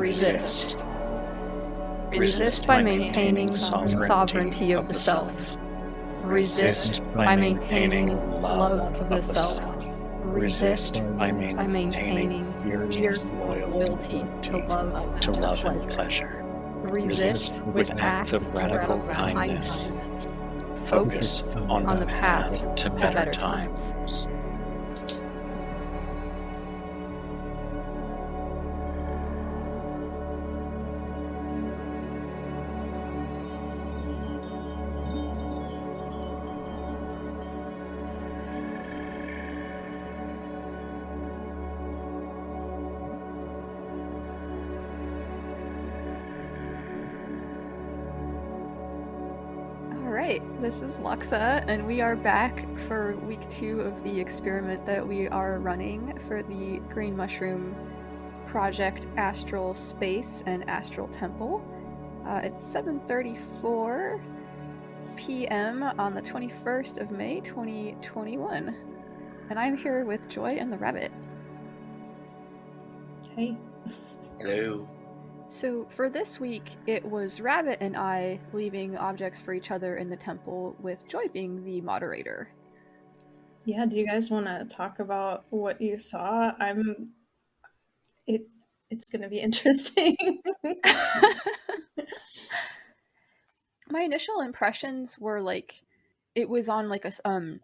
Resist. Resist by maintaining sovereignty of the self. Resist by maintaining love of the self. Resist by maintaining fierce loyalty to love and pleasure. Resist with acts of radical kindness. Focus on the path to better times. This is Luxa, and we are back for week 2 of the experiment that we are running for the Green Mushroom Project Astral Space and Astral Temple. It's 7:34 p.m. on the 21st of May, 2021. And I'm here with Joy and the Rabbit. Hey. Hello. So for this week, it was Rabbit and I leaving objects for each other in the temple, with Joy being the moderator. Yeah, do you guys want to talk about what you saw? It's going to be interesting. My initial impressions were like it was on like a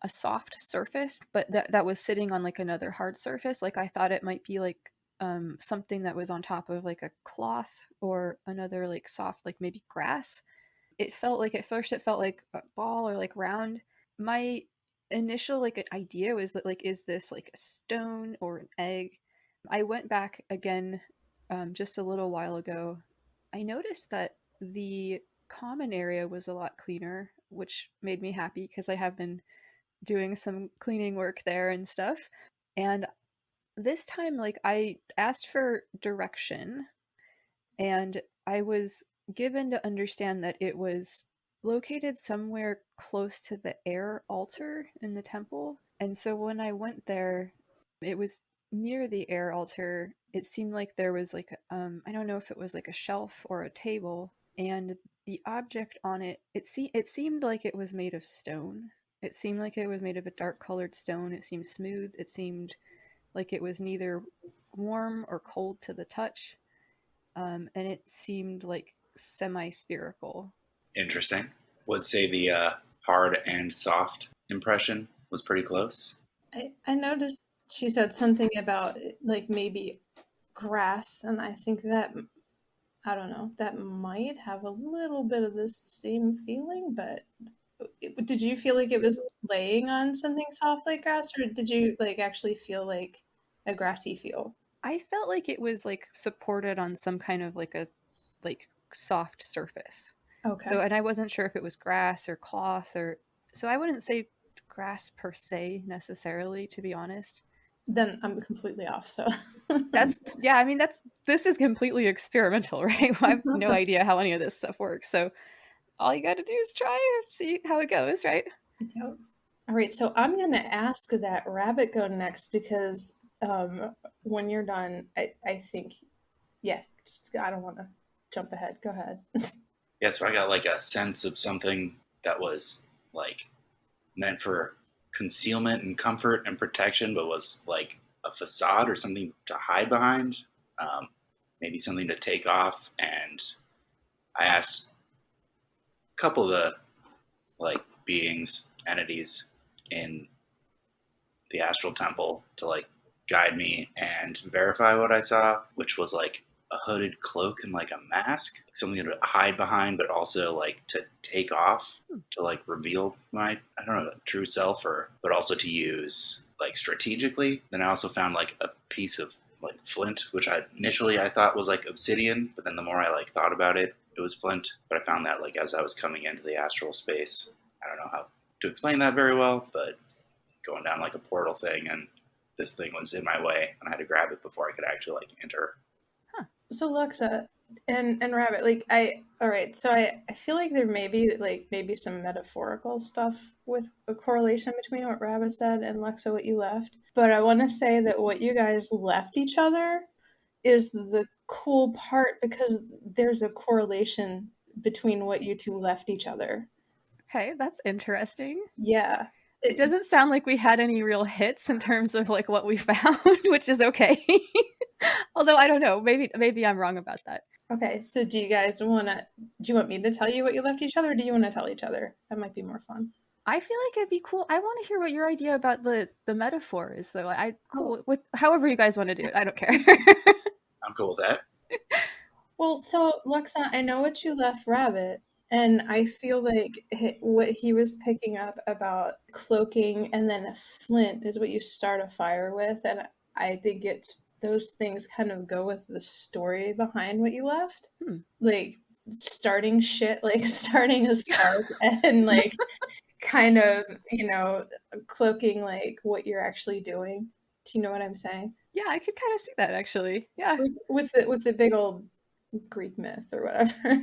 soft surface, but that was sitting on like another hard surface. Like I thought it might be like something that was on top of like a cloth or another like soft, like maybe grass. It felt like at first it felt like a ball or like round. My initial like idea was that like, is this like a stone or an egg? I went back again just a little while ago. I noticed that the common area was a lot cleaner, which made me happy because I have been doing some cleaning work there and stuff. And this time, like, I asked for direction, and I was given to understand that it was located somewhere close to the air altar in the temple. And so when I went there, it was near the air altar. It seemed like there was like I don't know if it was like a shelf or a table, and the object on it, it seemed like it was made of stone. It seemed like it was made of a dark colored stone. It seemed smooth. It seemed like it was neither warm or cold to the touch, and it seemed like semi-spherical. Interesting. Would say the hard and soft impression was pretty close. I noticed she said something about like maybe grass, and I think that, I don't know, that might have a little bit of the same feeling, but did you feel like it was laying on something soft like grass, or did you like actually feel like a grassy feel? I felt like it was like supported on some kind of like a like soft surface. Okay. So, and I wasn't sure if it was grass or cloth or, so I wouldn't say grass per se necessarily, to be honest. Then I'm completely off. So that's, yeah, I mean, this is completely experimental, right? I have no idea how any of this stuff works. So all you got to do is try or see how it goes, right? Yep. All right. So I'm going to ask that Rabbit go next because when you're done, I think, yeah, just, I don't want to jump ahead. Go ahead. Yeah, so I got like a sense of something that was like meant for concealment and comfort and protection, but was like a facade or something to hide behind, maybe something to take off. And I asked a couple of the like beings, entities in the Astral Temple to like guide me and verify what I saw, which was like a hooded cloak and like a mask, something to hide behind, but also like to take off to like reveal my, I don't know, true self, but also to use like strategically. Then I also found like a piece of like flint, which I thought was like obsidian, but then the more I like thought about it, it was flint. But I found that like as I was coming into the astral space. I don't know how to explain that very well, but going down like a portal thing, and this thing was in my way, and I had to grab it before I could actually like enter. So Luxa and Rabbit, like all right, so I feel like there may be like maybe some metaphorical stuff with a correlation between what Rabbit said and Luxa what you left. But I want to say that what you guys left each other is the cool part because there's a correlation between what you two left each other. Okay, that's interesting. Yeah. It doesn't sound like we had any real hits in terms of like what we found, which is okay. Although I don't know, maybe I'm wrong about that. Okay, so do you want me to tell you what you left each other, or do you want to tell each other? That might be more fun. I feel like it'd be cool. I want to hear what your idea about the metaphor is, though. Oh. With however you guys want to do it. I don't care. I'm cool with that. Well, so Luxa, I know what you left Rabbit, and I feel like what he was picking up about cloaking and then a flint is what you start a fire with, and I think it's those things kind of go with the story behind what you left. Like starting shit, like starting a spark and like kind of, cloaking like what you're actually doing. Do you know what I'm saying? Yeah, I could kind of see that actually. Yeah. With the big old Greek myth or whatever.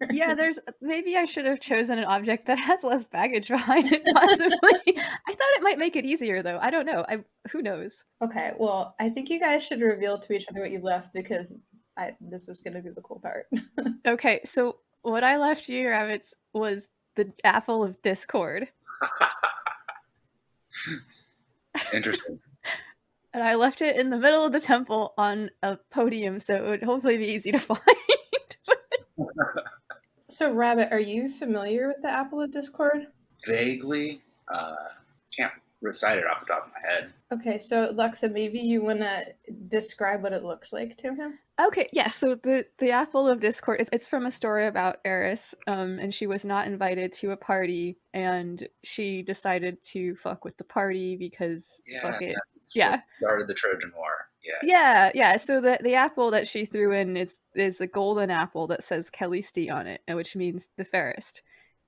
Yeah, maybe I should have chosen an object that has less baggage behind it, possibly. I thought it might make it easier, though. I don't know. Who knows? Okay, well, I think you guys should reveal to each other what you left because this is going to be the cool part. Okay, so what I left you, Rabbits, was the apple of discord. Interesting. And I left it in the middle of the temple on a podium, so it would hopefully be easy to find. So, Rabbit, are you familiar with the Apple of Discord? Vaguely. Can't recite it off the top of my head. Okay, so Luxa, maybe you want to describe what it looks like to him? Okay, yeah, so the Apple of Discord, it's from a story about Eris, and she was not invited to a party, and she decided to fuck with the party because fuck it. What started the Trojan War. Yes. Yeah, so the apple that she threw in is a golden apple that says Callisti on it, which means the fairest.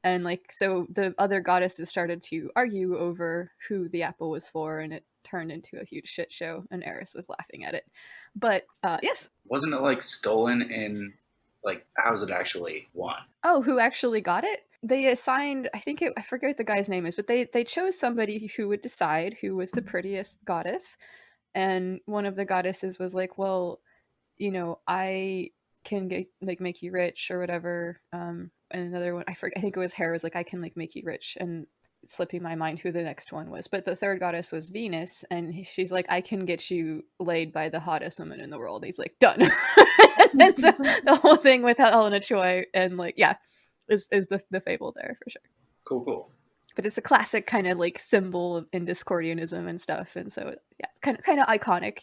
And like, so the other goddesses started to argue over who the apple was for, and it turned into a huge shit show, and Eris was laughing at it. But yes. Wasn't it like stolen in, like, how was it actually won? Oh, who actually got it? They assigned, I forget what the guy's name is, but they chose somebody who would decide who was the prettiest goddess. And one of the goddesses was like, well, I can make you rich or whatever. And another one, I think it was Hera, was like, I can like make you rich, and slipping my mind who the next one was. But the third goddess was Venus, and she's like, I can get you laid by the hottest woman in the world. And he's like, done. And so the whole thing with Helena Troy and like, yeah, is the fable there for sure. Cool. But it's a classic kind of like symbol of Discordianism and stuff, and so yeah, kind of iconic,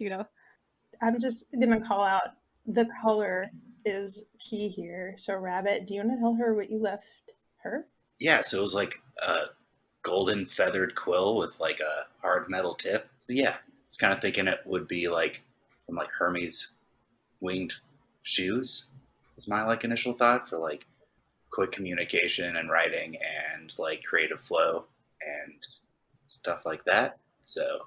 I'm just gonna call out the color is key here. So, Rabbit, do you want to tell her what you left her? Yeah, so it was like a golden feathered quill with like a hard metal tip. But yeah, I was kind of thinking it would be like from like Hermes' winged shoes. Was my like initial thought for like quick communication and writing and like creative flow and stuff like that. So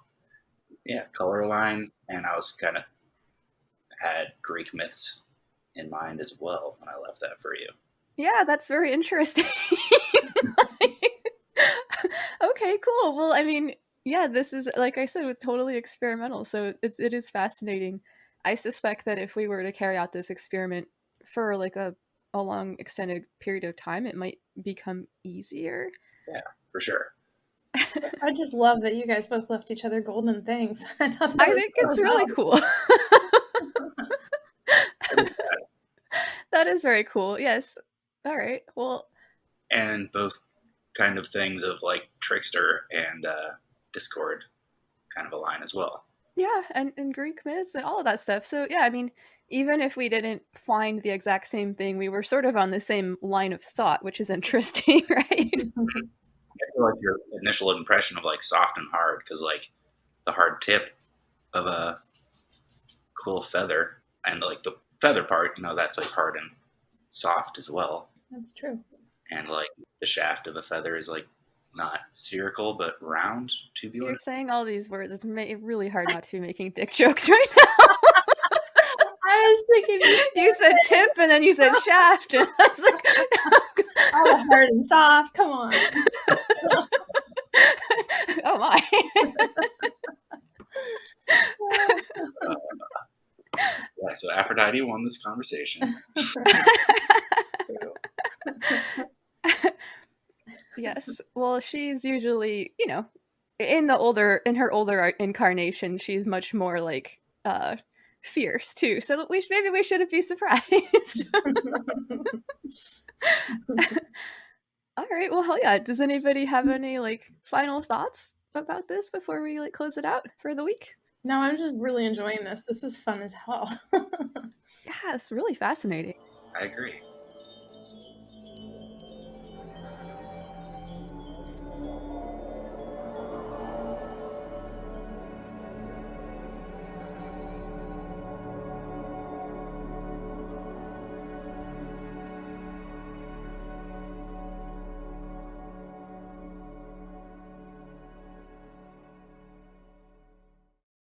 yeah, color lines, and I was kind of had Greek myths in mind as well when I left that for you. Yeah, that's very interesting. Okay, cool. Well, I mean, yeah, this is, like I said, it's totally experimental, so it is fascinating. I suspect that if we were to carry out this experiment for like a long extended period of time, it might become easier. Yeah, for sure. I just love that you guys both left each other golden things. I think it's really cool. That is very cool. Yes. All right. Well, and both kind of things of like trickster and discord kind of align as well. Yeah, and Greek myths and all of that stuff. So yeah, I mean, even if we didn't find the exact same thing, we were sort of on the same line of thought, which is interesting, right? I feel like your initial impression of like soft and hard, because like the hard tip of a cool feather and like the feather part, that's like hard and soft as well. That's true. And like the shaft of a feather is like not spherical but round, tubular. You're saying all these words. It's really hard not to be making dick jokes right now. I was thinking you said tip and then you said shaft, and I was like, all hard and soft. Come on. Oh my. Yes, so Aphrodite won this conversation. Yes. Well, she's usually, you know, in her older incarnation, she's much more like fierce too. So maybe we shouldn't be surprised. All right. Well, hell yeah. Does anybody have any like final thoughts about this before we like close it out for the week? No, I'm just really enjoying this. This is fun as hell. Yeah, it's really fascinating. I agree.